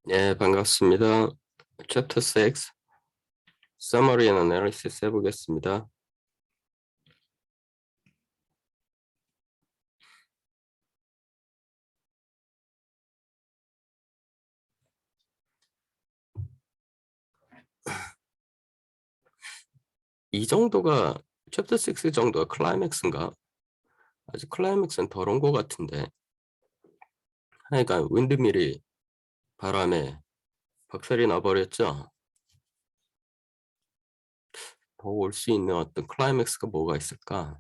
네, 반갑습니다. Chapter 6, Summary and Analysis 해보겠습니다. 이 정도가 Chapter 6 정도가 클라이맥스인가? 아직 클라이맥스는 덜 온 것 같은데. 하여간 윈드밀이 바람에 박살이 나버렸죠. 더 올 수 있는 어떤 클라이맥스가 뭐가 있을까?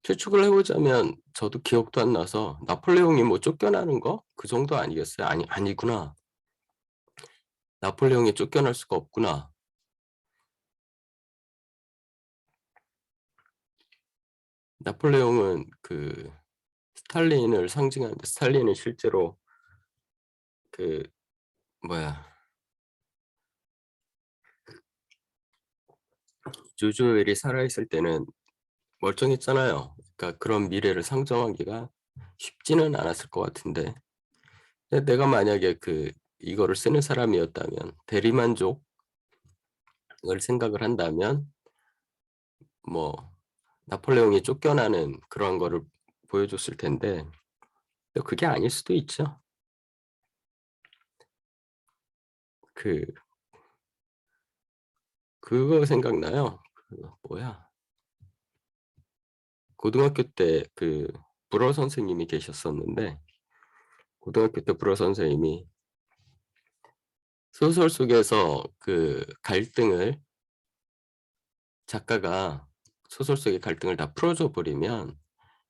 추측을 해보자면 저도 기억도 안 나서 나폴레옹이 뭐 쫓겨나는 거? 그 정도 아니겠어요? 아니구나. 나폴레옹이 쫓겨날 수가 없구나. 나폴레옹은 그 스탈린을 상징하는데 스탈린은 실제로 그 뭐야 조조엘이 살아있을 때는 멀쩡했잖아요. 그러니까 그런 미래를 상정하기가 쉽지는 않았을 것 같은데 근데 내가 만약에 이거를 쓰는 사람이었다면 대리만족을 생각을 한다면 뭐 나폴레옹이 쫓겨나는 그런 거를 보여줬을 텐데 그게 아닐 수도 있죠. 그거 생각나요. 뭐야 고등학교 때 불어 선생님이 계셨었는데 고등학교 때 불어 선생님이 소설 속에서 갈등을 작가가 소설 속의 갈등을 다 풀어줘 버리면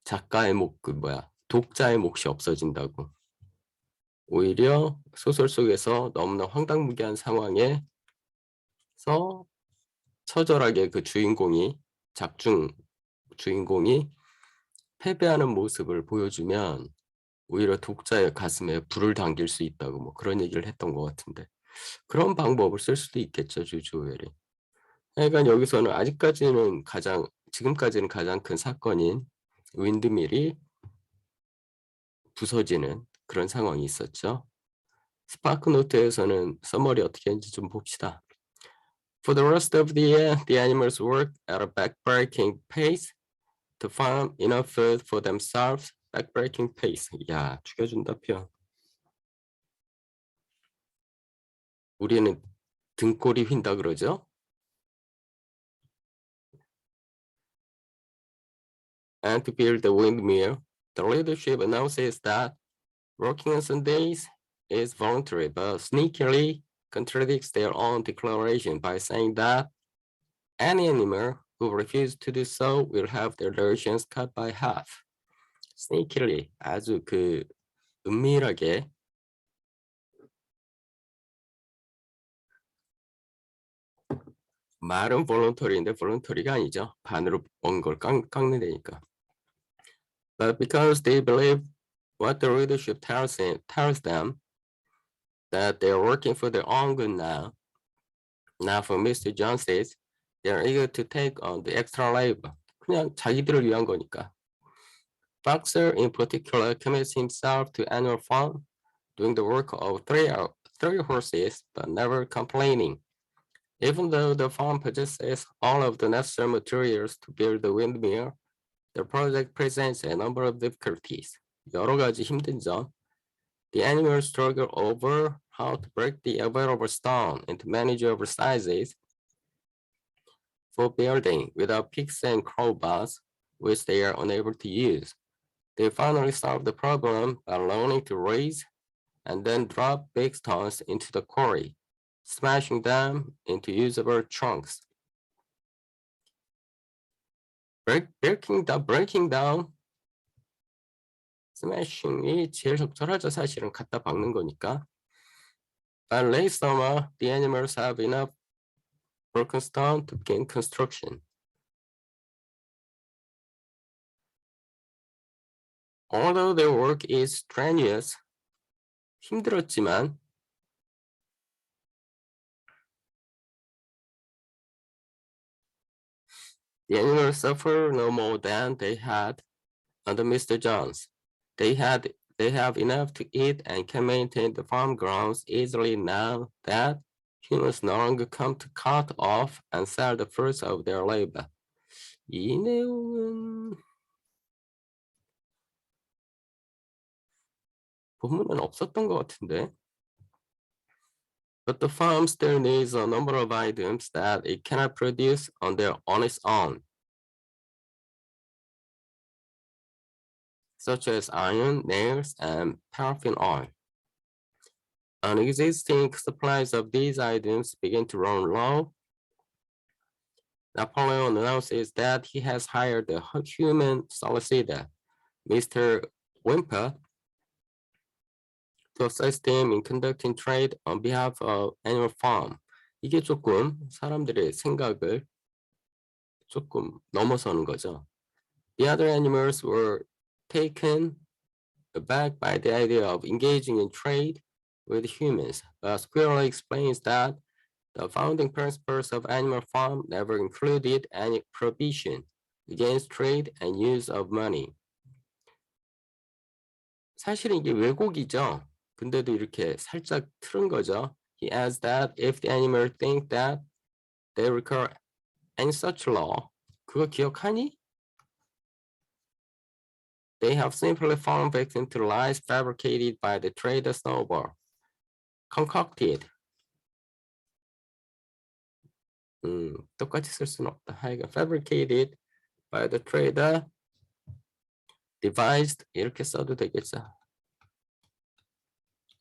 작가의 독자의 몫이 없어진다고. 오히려 소설 속에서 너무나 황당무계한 상황에서 처절하게 주인공이 패배하는 모습을 보여주면 오히려 독자의 가슴에 불을 당길 수 있다고 뭐 그런 얘기를 했던 것 같은데 그런 방법을 쓸 수도 있겠죠, 조조웰이. 그러니까 여기서는 지금까지는 가장 큰 사건인 윈드밀이 부서지는 그런 상황이 있었죠. 스파크 노트에서는 서머리 어떻게 했는지 좀 봅시다. For the rest of the year, the animals worked at a backbreaking pace to find enough food for themselves. backbreaking pace. 야, 죽여준다 표. 우리는 등골이 휜다 그러죠. And to build the windmill, the leadership announces that working on Sundays is voluntary, but sneakily contradicts their own declaration by saying that any animal who refuses to do so will have their rations cut by half. sneakily, 아주 은밀하게 말은 voluntary인데 voluntary가 아니죠. 반으로 온 걸 깎는 데니까. But because they believe what the leadership tells them that they are working for their own good now for Mr. John says they are eager to take on the extra labor. 그냥 자기들을 위한 거니까. Boxer in particular commits himself to annual fun, doing the work of three horses, but never complaining. Even though the farm possesses all of the necessary materials to build the windmill, the project presents a number of difficulties. 여러 가지 힘든 점. The animals struggle over how to break the available stone into manageable sizes for building without picks and crowbars, which they are unable to use. They finally solve the problem by learning to raise and then drop big stones into the quarry, smashing them into usable chunks. breaking down, smashing이 제일 적절하죠. 사실은 갖다 박는 거니까. By late summer, the animals have enough broken stone to begin construction. Although their work is strenuous, 힘들었지만 the animals suffer no more than they had under Mr. Jones. They had they have enough to eat and can maintain the farm grounds easily now that humans no longer come to cut off and sell the fruits of their labor. 이 내용은 본문은 없었던 것 같은데. But the farm still needs a number of items that it cannot produce on its own, such as iron, nails, and paraffin oil. And existing supplies of these items begin to run low. Napoleon announces that he has hired a human solicitor, Mr. Wimper, to assist him in conducting trade on behalf of Animal Farm. 이게 조금 사람들의 생각을 조금 넘어서는 거죠. The other animals were taken aback by the idea of engaging in trade with humans, but Squirrel explains that the founding principles of Animal Farm never included any prohibition against trade and use of money. 사실은 이게 왜곡이죠. 근데도 이렇게 살짝 틀은 거죠. He adds that if the animals think that they require any such law, 그거 기억하니? They have simply fallen victim to lies fabricated by the trader Snowball. Concocted. 똑같이 쓸 수는 없다. 하여간 fabricated by the trader, devised 이렇게 써도 되겠죠.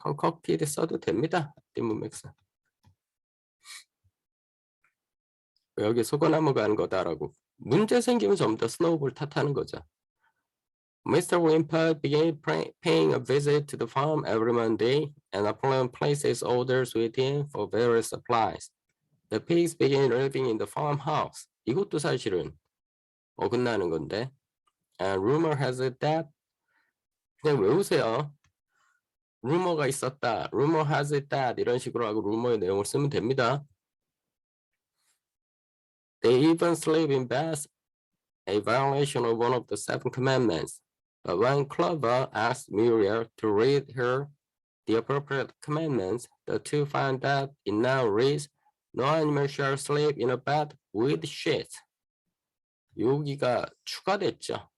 concocted 써도 됩니다. 뒷문맥상. 여기 속아나무 가는 거다라고 문제 생기면 전부 다 스노우볼 탓하는 거죠. Mr. Wimper began paying a visit to the farm every Monday, and Napoleon places orders with him for various supplies. The pigs began living in the farmhouse. 이것도 사실은 어긋나는 건데. And rumor has it that 그냥 외우세요. 루머가 있었다. Rumor has it that 이런 식으로 하고 루머의 내용을 쓰면 됩니다. They even sleep in beds, a violation of one of the 7 commandments. But when Clover asked Muriel to read her the appropriate commandments, the two find that it now reads, no animal shall sleep in a bed with sheets. 여기가 추가됐죠.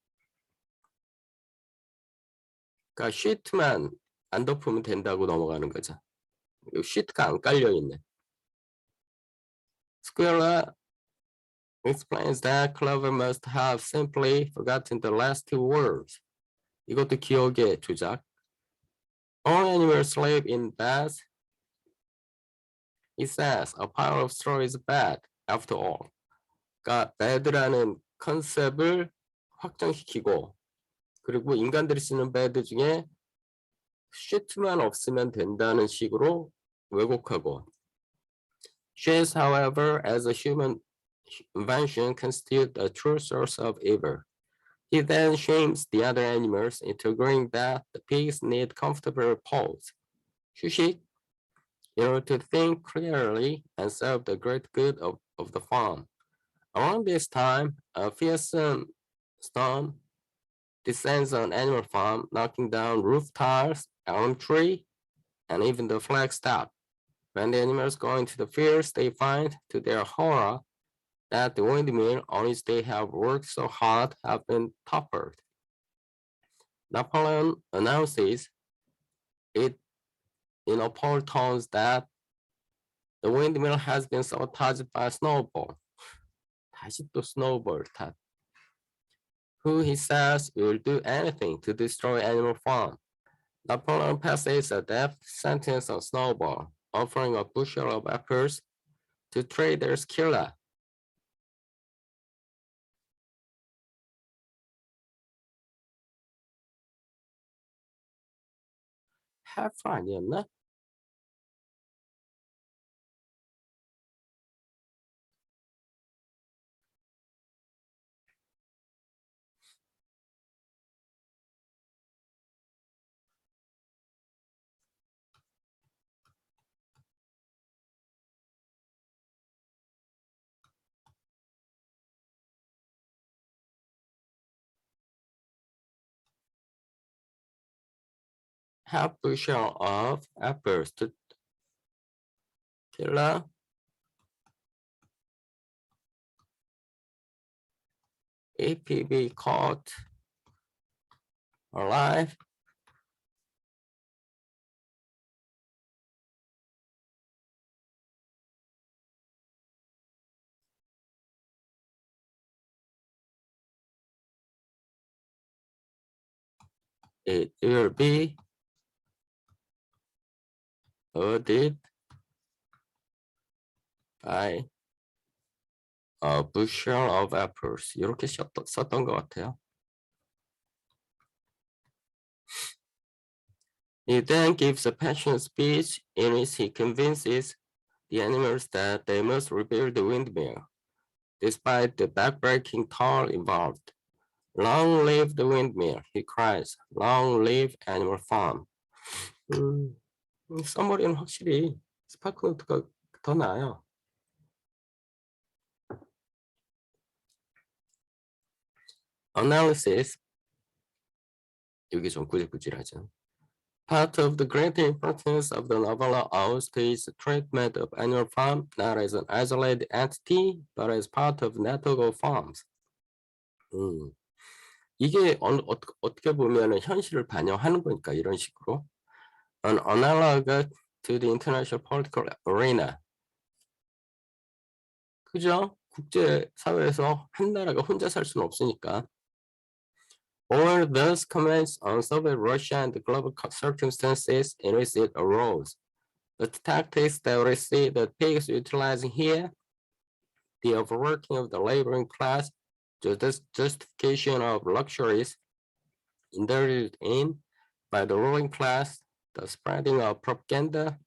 그러니까 sheet만 안 덮으면 된다고 넘어가는 거죠. sheet가 안 깔려있네. Squirrel explains that Clover must have simply forgotten the last 2 words. 이것도 기억의 조작. All animals sleep in beds. It says a pile of straw is bad after all. 그러니까 bed라는 컨셉을 확장시키고 그리고 인간들이 쓰는 bed 중에 sheet만 없으면 된다는 식으로 왜곡하고 sheets, however, as a human invention, constitute a true source of evil. He then shames the other animals into agreeing that the pigs need comfortable repose, 휴식, in order to think clearly and serve the great good of the farm. Around this time, a fearsome storm descends on Animal Farm, knocking down roof tiles, elm tree, and even the flagstaff. When the animals go into the fields, they find, to their horror, that the windmill on which they have worked so hard have been toppled. Napoleon announces it in appalled tones that the windmill has been sabotaged by Snowball. 다시 또 Snowball 탓. Who he says will do anything to destroy Animal Farm. Napoleon passes a death sentence on Snowball, offering a bushel of apples to trader's killer. Have 아니었나? half bushel of apples to kill a APB caught alive. It will be added by a bushel of apples. 이렇게 썼던 것 같아요. He then gives a passionate speech in which he convinces the animals that they must rebuild the windmill, despite the backbreaking toll involved. Long live the windmill, he cries. Long live Animal Farm. 서머리는 확실히 스파크노트가 더 나아요. Analysis. 여기 좀 구질구질하죠. Part of the greater importance of the novella owes to its treatment of Animal Farm not as an isolated entity, but as part of network of farms. 이게 어떻게 보면 현실을 반영하는 거니까 이런 식으로. An analog to the international political arena. 그죠? 국제 사회에서 한 나라가 혼자 살 수는 없으니까. Or thus comments on Soviet Russia and the global circumstances in which it arose. The tactics that we see the pigs utilizing here, the overworking of the laboring class, the justification of luxuries indulged in by the ruling class, the spreading of propaganda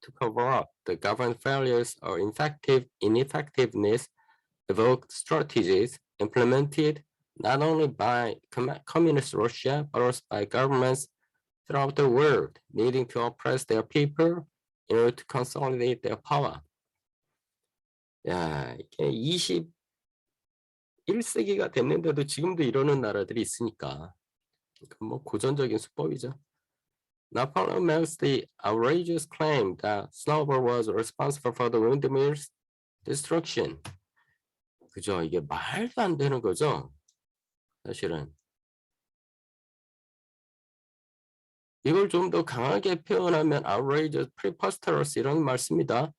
to cover up the government failures or ineffectiveness, evoked strategies implemented not only by communist Russia, but also by governments throughout the world, needing to oppress their people in order to consolidate their power. 야, 이게 21세기가 됐는데도 지금도 이러는 나라들이 있으니까. 뭐 고전적인 수법이죠. Napoleon makes the outrageous claim that Snowball was responsible for the windmill's destruction. 그죠? 이게 말도 안 되는 거죠. 사실은. 이걸 좀 더 강하게 표현하면 outrageous, preposterous 이런 말 씁니다.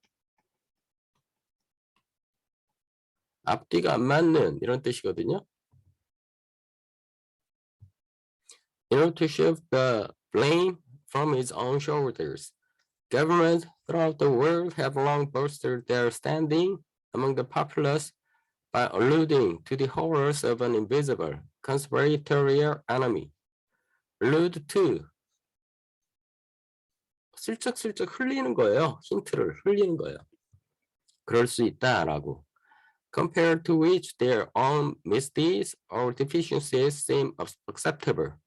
앞뒤가 안 맞는 이런 뜻이거든요. In order to shift the blame from its own shoulders, governments throughout the world have long bolstered their standing among the populace by alluding to the horrors of an invisible, conspiratorial enemy. Allude to. 슬쩍슬쩍 흘리는 거예요. 힌트를 흘리는 거예요. 그럴 수 있다라고. Compared to which their own misdeeds or deficiencies seem acceptable.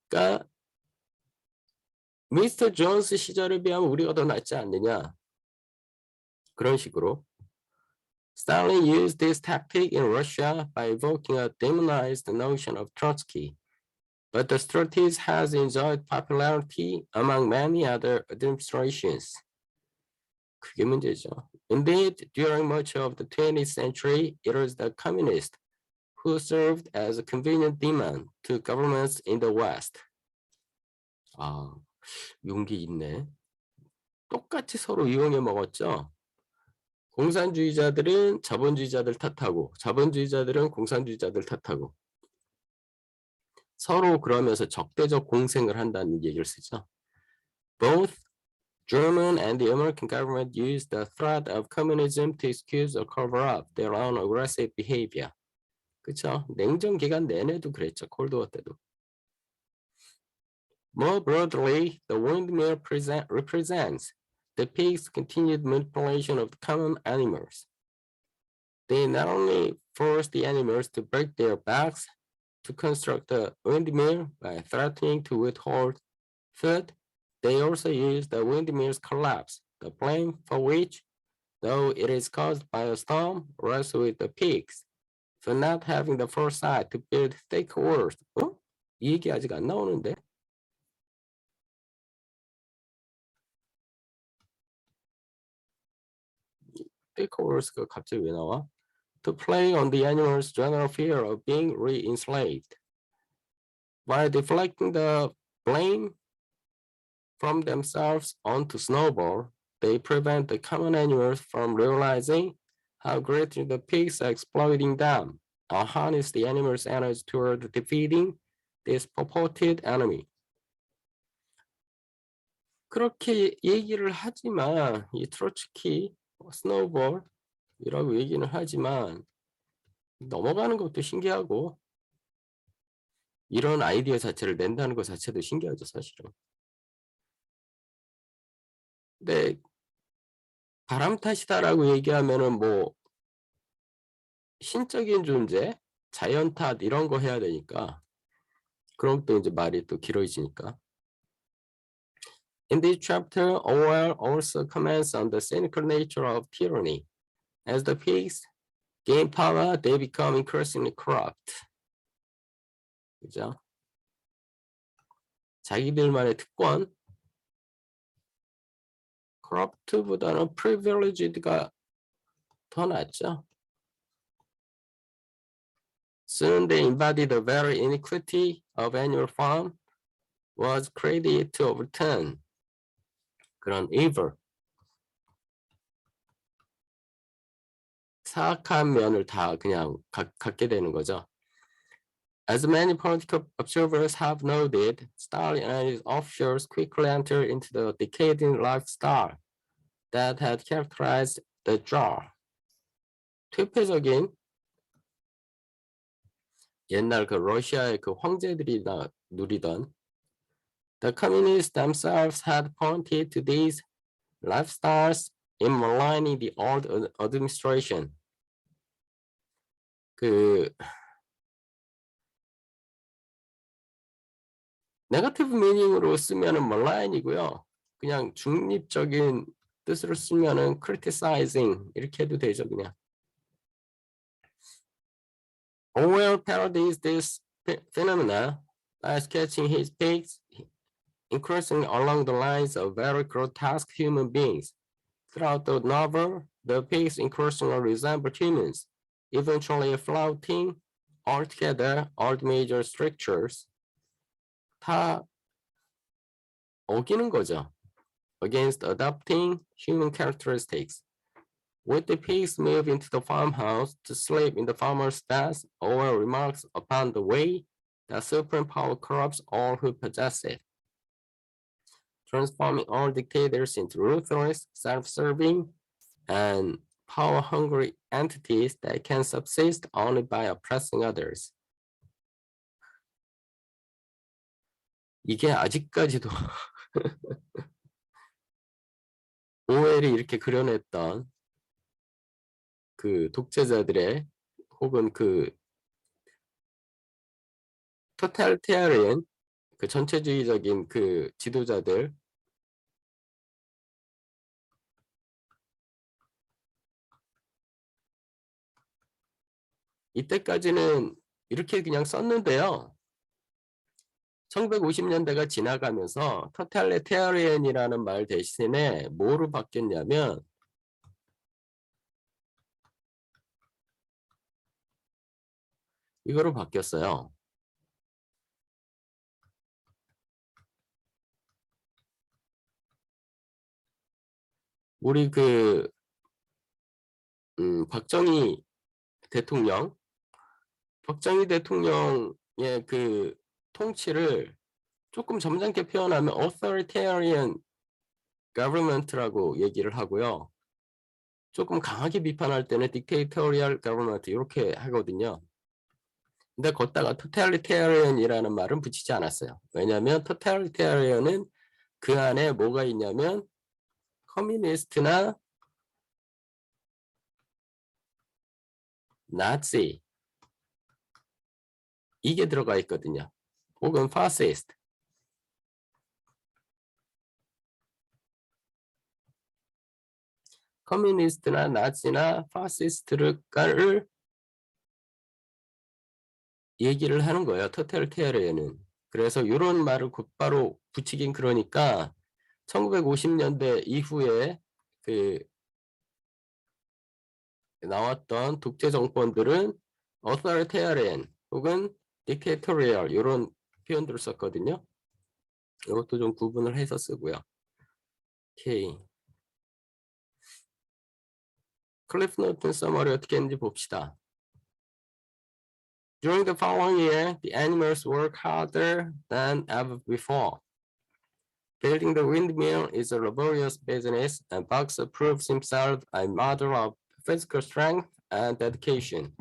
그러니까 미스터 존스 시절에 비하면 우리가 더 낫지 않느냐. 그런 식으로. Stalin used this tactic in Russia by evoking a demonized notion of Trotsky. But the strategy has enjoyed popularity among many other administrations. 그게 문제죠. Indeed, during much of the 20th century, it was the communists who served as a convenient demon to governments in the West. 아, 용기 있네. 똑같이 서로 이용해 먹었죠. 공산주의자들은 자본주의자들 탓하고, 자본주의자들은 공산주의자들 탓하고. 서로 그러면서 적대적 공생을 한다는 얘기를 쓰죠. Both German and the American government used the threat of communism to excuse or cover up their own aggressive behavior. 그렇죠? 냉전 기간 내내도 그랬죠. 콜드워 때도. More broadly, the windmill represents the pig's continued manipulation of common animals. They not only force the animals to break their backs to construct a windmill by threatening to withhold food, they also use the windmill's collapse, the blame for which, though it is caused by a storm, rests with the pigs for not having the foresight to build thick walls. 이 얘기 아직 안 나오는데? thick words가 갑자기 왜 나와? To play on the animals' general fear of being re-enslaved. By deflecting the blame from themselves onto Snowball, they prevent the common animals from realizing how greatly the pigs are exploiting them and harness the animals' energy toward defeating this purported enemy. 그렇게 얘기를 하지만 이 트로츠키, 스노우볼이라고 얘기는 하지만 넘어가는 것도 신기하고 이런 아이디어 자체를 낸다는 것 자체도 신기하죠, 사실은. 근데 바람 탓이다라고 얘기하면은 뭐 신적인 존재, 자연 탓 이런 거 해야 되니까 그럼 또 이제 말이 또 길어지니까. In this chapter, Orwell also comments on the cynical nature of tyranny. As the pigs gain power, they become increasingly corrupt. 그죠? 자기들만의 특권, corrupt보다는 privileged가 더 낫죠. Soon they embodied the very iniquity of annual farm was created to overturn 그런 evil, 사악한 면을 다 그냥 갖게 되는 거죠. As many political observers have noted, Stalin and his officers quickly entered into the decadent lifestyle that had characterized the Tsar. 퇴폐적인 옛날 그 러시아의 그 황제들이 누리던 The communists themselves had pointed to these lifestyles in maligning the old administration. 그 네거티브 미닝으로 쓰면은 malign이고요. 그냥 중립적인 뜻으로 쓰면은 criticizing 이렇게 해도 되죠, 그냥. Orwell parodies this phenomena by sketching his pigs increasing along the lines of very grotesque human beings. Throughout the novel, the pigs increasingly resemble humans, eventually flouting altogether all major strictures. 다 어기는 거죠. Against adopting human characteristics. When the pigs move into the farmhouse to sleep in the farmer's desk, Orwell remarks upon the way that supreme power corrupts all who possess it, transforming all dictators into ruthless, self-serving, and power-hungry entities that can subsist only by oppressing others. 이게 아직까지도 오웰이 이렇게 그려냈던 그 독재자들의 혹은 그 토탈리테리안 그 전체주의적인 그 지도자들 이때까지는 이렇게 그냥 썼는데요. 1950년대가 지나가면서 토탈리테리안이라는 말 대신에 뭐로 바뀌었냐면 이거로 바뀌었어요. 우리 그 박정희 대통령의 그 통치를 조금 점잖게 표현하면 authoritarian government라고 얘기를 하고요. 조금 강하게 비판할 때는 dictatorial government 이렇게 하거든요. 근데 거기다가 totalitarian이라는 말은 붙이지 않았어요. 왜냐하면 totalitarian은 그 안에 뭐가 있냐면 커뮤니스트나 나치 이게 들어가 있거든요. 혹은 파시스트. 커뮤니스트나 나치나 파시스트를 얘기를 하는 거예요. 토탈리테리안은. 그래서 이런 말을 곧바로 붙이긴 그러니까 1950년대 이후에 그 나왔던 독재 정권들은 authoritarian 혹은 dictatorial 이런 표현들을 썼거든요. 이것도 좀 구분을 해서 쓰고요. 오케이. 클리프 노트 서머리 어떻게 했는지 봅시다. During the following year, the animals work harder than ever before. Building the windmill is a laborious business, and Boxer proves himself a model of physical strength and dedication.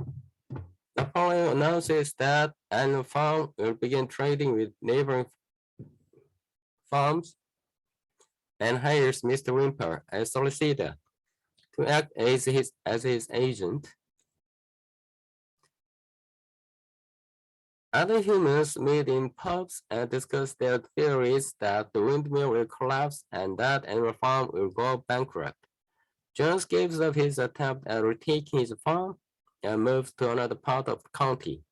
Napoleon announces that animal farm will begin trading with neighboring farms and hires Mr. Wimper, a solicitor, to act as his agent. Other humans meet in pubs and discuss their theories that the windmill will collapse and that animal farm will go bankrupt. Jones gives up his attempt at retaking his farm and moves to another part of the county.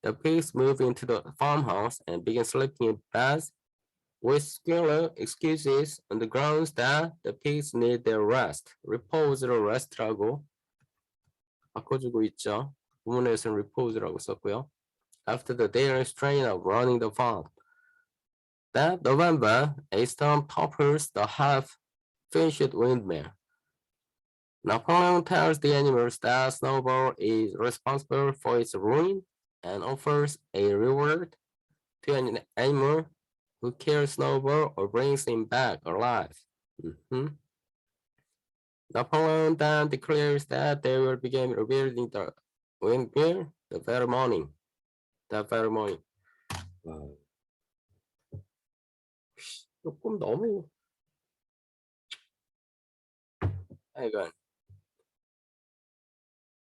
The pigs move into the farmhouse and begin sleeping in beds with squalor excuses on the grounds that the pigs need their rest. repose로 rest라고 바꿔주고 있죠. 부문에서는 repose라고 썼고요. After the daily strain of running the farm. That November, a storm topples the half-finished windmill. Napoleon tells the animals that Snowball is responsible for its ruin and offers a reward to an animal who kills Snowball or brings him back alive. Napoleon then declares that they will begin rebuilding the windmill the very morning. 조금 너무 이건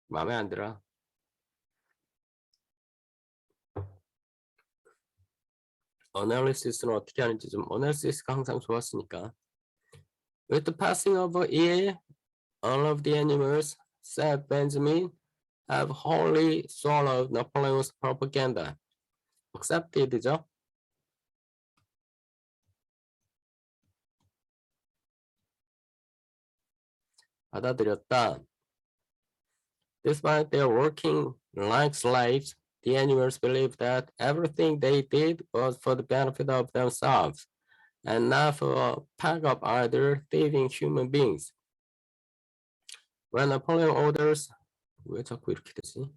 마음에 안 들어. 어널리시스는 어떻게 하는지 좀 어널리시스가 항상 좋았으니까. With the passing of a year, all of the animals, said Benjamin, have wholly swallowed Napoleon's propaganda. Accepted죠? 받아들였다. Despite their working like slaves, the animals believed that everything they did was for the benefit of themselves and not for a pack of other thieving human beings. When Napoleon orders, 왜 자꾸 이렇게 되지?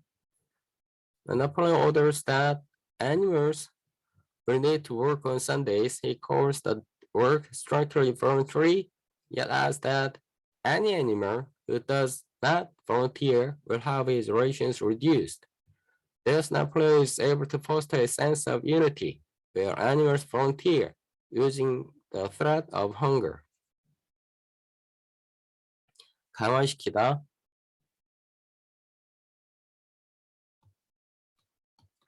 When Napoleon orders that animals will need to work on Sundays, he calls the work strictly voluntary, yet adds that any animal who does not volunteer will have his rations reduced. Thus, Napoleon is able to foster a sense of unity where animals volunteer using the threat of hunger. 강화시키다.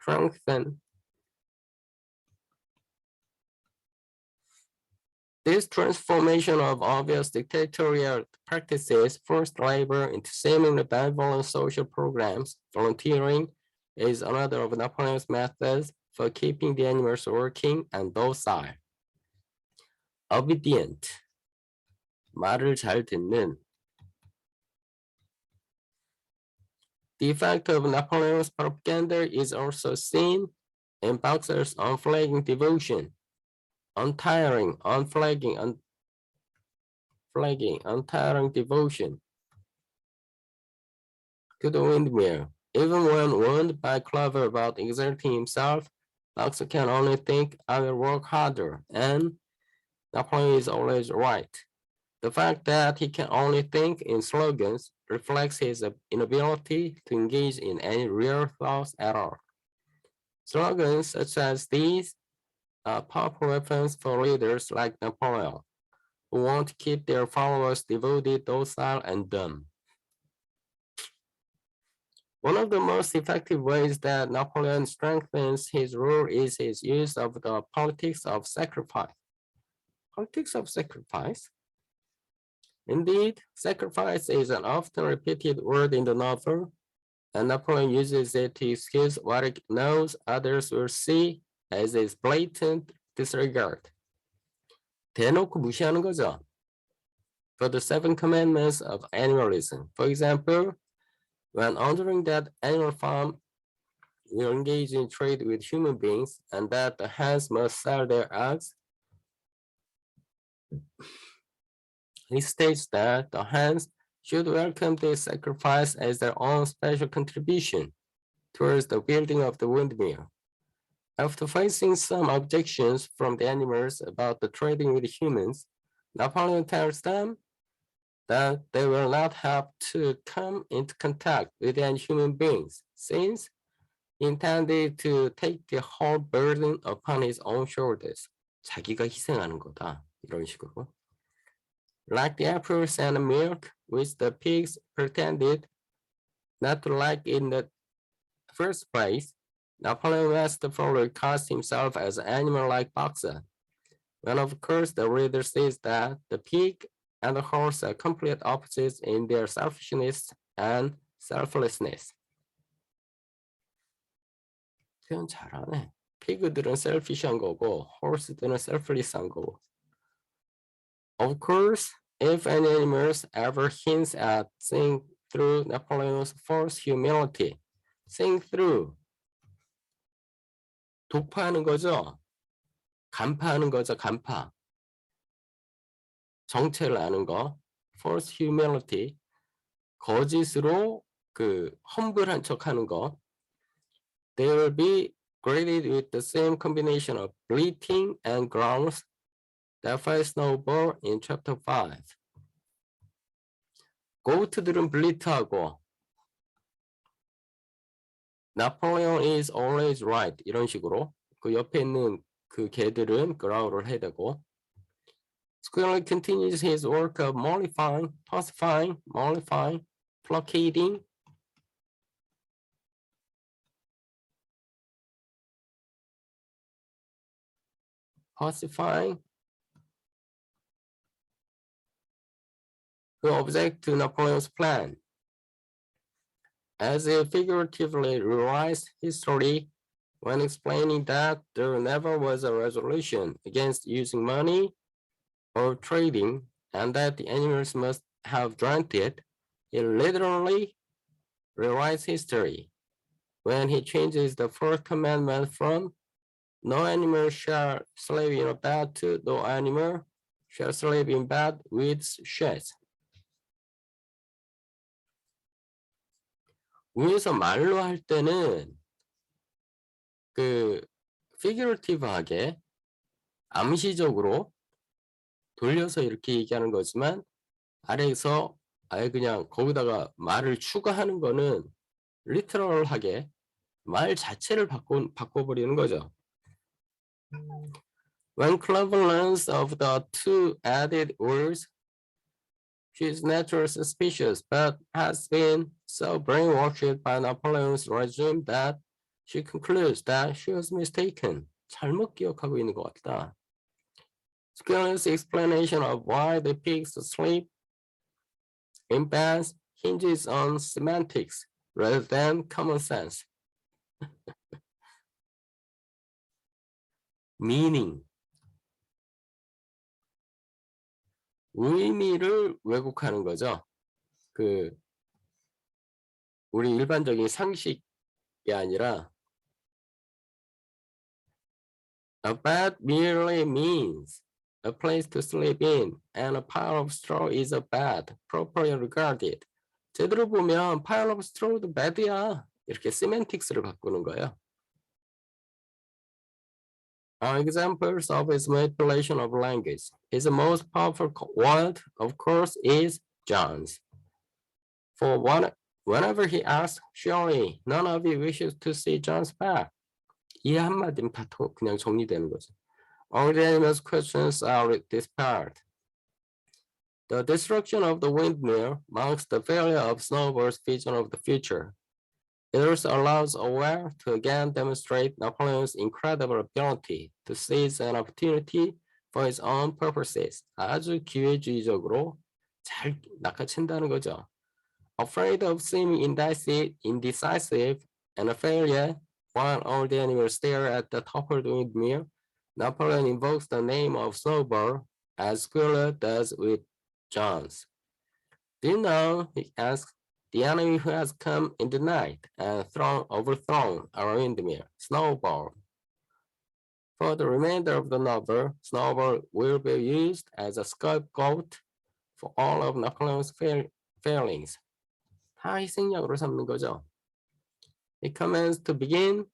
Strengthen. This transformation of obvious dictatorial practices forced labor into seemingly benevolent social programs. Volunteering is another of Napoleon's methods for keeping the animals working and docile. Obedient, 말을 잘 듣는. The effect of Napoleon's propaganda is also seen in Boxer's unflagging devotion. Untiring, unflagging, untiring devotion to the windmill. Even when warned by Clover about exerting himself, Boxer can only think, I will work harder, and Napoleon is always right. The fact that he can only think in slogans reflects his inability to engage in any real thoughts at all. Slogans such as these are powerful weapons for leaders like Napoleon, who want to keep their followers devoted, docile, and dumb. One of the most effective ways that Napoleon strengthens his rule is his use of the politics of sacrifice. Politics of sacrifice? Indeed, sacrifice is an often repeated word in the novel, and Napoleon uses it to excuse what he knows others will see as his blatant disregard. 대놓고 무시하는 거죠. For the 7 commandments of animalism, for example, When ordering that animal farm will engage in trade with human beings and that the hens must sell their eggs, he states that the hens should welcome this sacrifice as their own special contribution towards the building of the windmill. After facing some objections from the animals about the trading with humans, Napoleon tells them that they will not have to come into contact with any human beings, since he intended to take the whole burden upon his own shoulders. 자기가 희생하는 거다. 이런 식으로. Like the apples and the milk, which the pigs pretended not to like in the first place, Napoleon West followed cast himself as an animal-like boxer. When of course the reader sees that the pig and the horse are complete opposites in their selfishness and selflessness. 표현 잘하네. 피그들은 selfish한 거고, horse들은 selfless한 거고. Of course, if any animals ever hints at seeing through Napoleon's false humility, seeing through, 독파하는 거죠. 간파하는 거죠, 간파. 정체를 아는 거, false humility, 거짓으로 험불한 척하는 거. They will be graded with the same combination of bleating and growls that fight snowball in chapter 5. 고트들은 bleat하고 Napoleon is always right 이런 식으로 그 옆에 있는 그 개들은 growl을 해야 되고 Squirrel continues his work of mollifying, pacifying, placating, who object to Napoleon's plan. As he figuratively rewrites history when explaining that there never was a resolution against using money or trading and that the animals must have dreamt it, he literally rewrites history when he changes the fourth commandment from no animal shall slave in a bed to no animal shall slave in bed with sheds. 위에서 말로 할 때는 figurative하게 암시적으로 돌려서 이렇게 얘기하는 거지만 아래에서 아예 그냥 거기다가 말을 추가하는 거는 literal하게 말 자체를 바꿔버리는 거죠. When Clover learns of the two added words, she is naturally suspicious, but has been so brainwashed by Napoleon's regime that she concludes that she was mistaken. 잘못 기억하고 있는 것 같다. Squirrel's explanation of why the pigs sleep in beds hinges on semantics rather than common sense. Meaning. 의미를 왜곡하는 거죠. 우리 일반적인 상식이 아니라 a bed merely means a place to sleep in, and a pile of straw is a bed, properly regarded. 제대로 보면 pile of straw도 bed야. 이렇게 semantics를 바꾸는 거예요. Examples of his manipulation of language. His most powerful word, of course, is John's. For whenever he asks, surely none of you wishes to see John's back. 이 한마디면 다 그냥 정리되는 거죠. All the animals' questions are dispelled. The destruction of the windmill marks the failure of Snowball's vision of the future. It also allows Aware to again demonstrate Napoleon's incredible ability to seize an opportunity for his own purposes. 아주 기회주의적으로 잘 낚아챈다는 거죠. Afraid of seeming indecisive and a failure, while all the animals stare at the toppled windmill, Napoleon invokes the name of Snowball, as Squirrel does with John's. Do you know, he asks, the enemy who has come in the night and overthrown our windmill, Snowball. For the remainder of the novel, Snowball will be used as a scapegoat for all of Napoleon's failings. 다 희생양으로 삼는 거죠. It commands to begin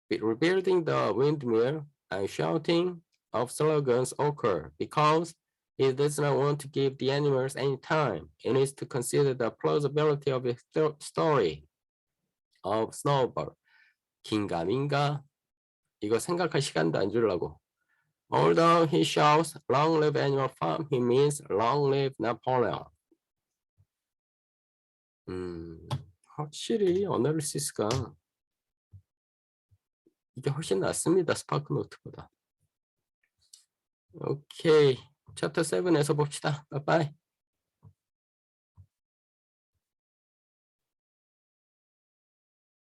rebuilding the windmill, and shouting of slogans occur because it does not want to give the animals any time. It needs to consider the plausibility of the story of Snowball. 긴가민가 이거 생각할 시간도 안 주려고. Although he shouts long live Animal Farm, he means long live Napoleon. 확실히 어널리시스가 이게 훨씬 낫습니다. 스파크노트보다. 오케이. 챕터 7에서 봅시다. 빠이빠이.